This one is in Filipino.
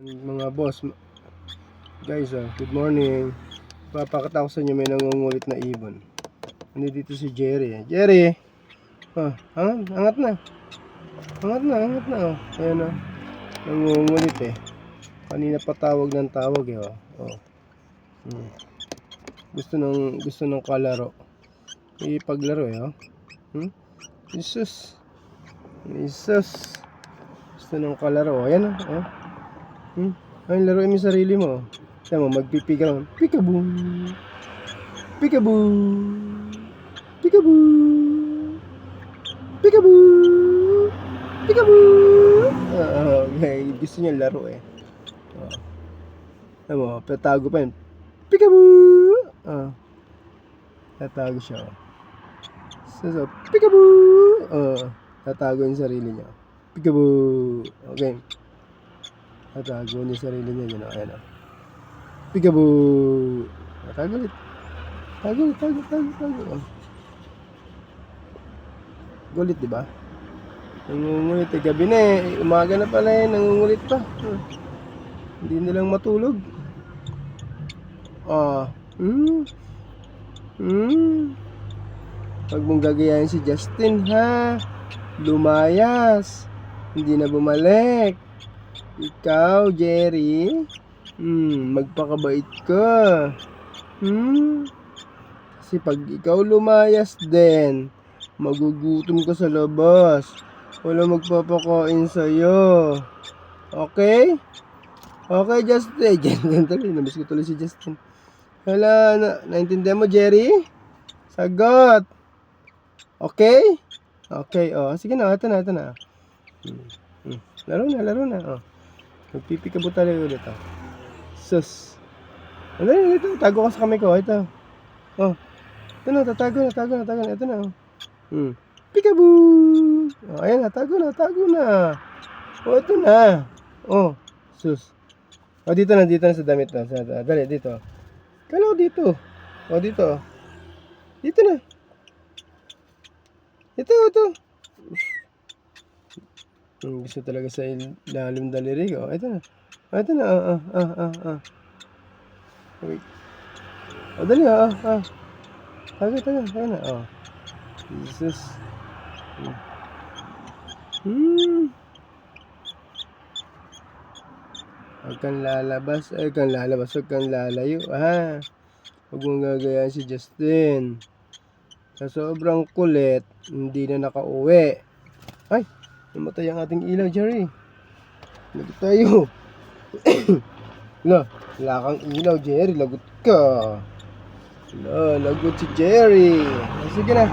Mga boss, guys, good morning. Papakita ko sa inyo, may nangungulit na ibon. Nandito si Jerry. Jerry, angat na. Angat na. Ayan, nangungulit Kanina pa tawag ng tawag Gusto ng kalaro. Ipaglaro Jesus. Gusto ng kalaro. Ayan Ay, laruin mo yung sarili mo. Kaya mo, magpipiga mo. Peekaboo. Peekaboo. Peekaboo. Peekaboo. Peekaboo. Okay, gusto niya laro Alam mo, tatago pa yun. Peekaboo. Tatago siya So, peekaboo. Tatago yung sarili niya. Peekaboo. Okay. Tatago niya sarili niya. Ayan Peekaboo. Tago ulit. Tago. Gulit, diba? Nangungulit. Gabi na umaga na pala nangungulit pa. Hindi nilang matulog. Pag mong gagayahin si Justin, lumayas. Hindi na bumalik. Ikaw, Jerry, magpakabait ka. Kasi pag ikaw lumayas din, magugutom ka sa labas. Wala magpapakain sa'yo. Okay? Okay, Justin. Namiss ko tuloy si Justin. Hala, naintindihan mo, Jerry? Sagot. Okay? Okay, sige na, ito na. Laro na. Magpipikabo tayo ulit Sus. Ito, tago ka sa kamay ko. Ito. Ito na, tatago na. Ito na. Peekaboo. Ayan na, tago na. Ito na. Sus. Dito na sa damit na. Dali, dito. Kala dito. Dito. Dito na. Ito. Gusto talaga sa ilalim daliri ko. Ito na. Wait. Dali Tago na. Jesus. Huwag kang lalabas. Huwag kang lalayo. Huwag mong gagayan si Justin. Sa sobrang kulit, hindi na nakauwi. Ay, namatay ang ating ilaw, Jerry. Lagot tayo. Wala kang ilaw, Jerry. Lagot ka. Lagot si Jerry. Sige na.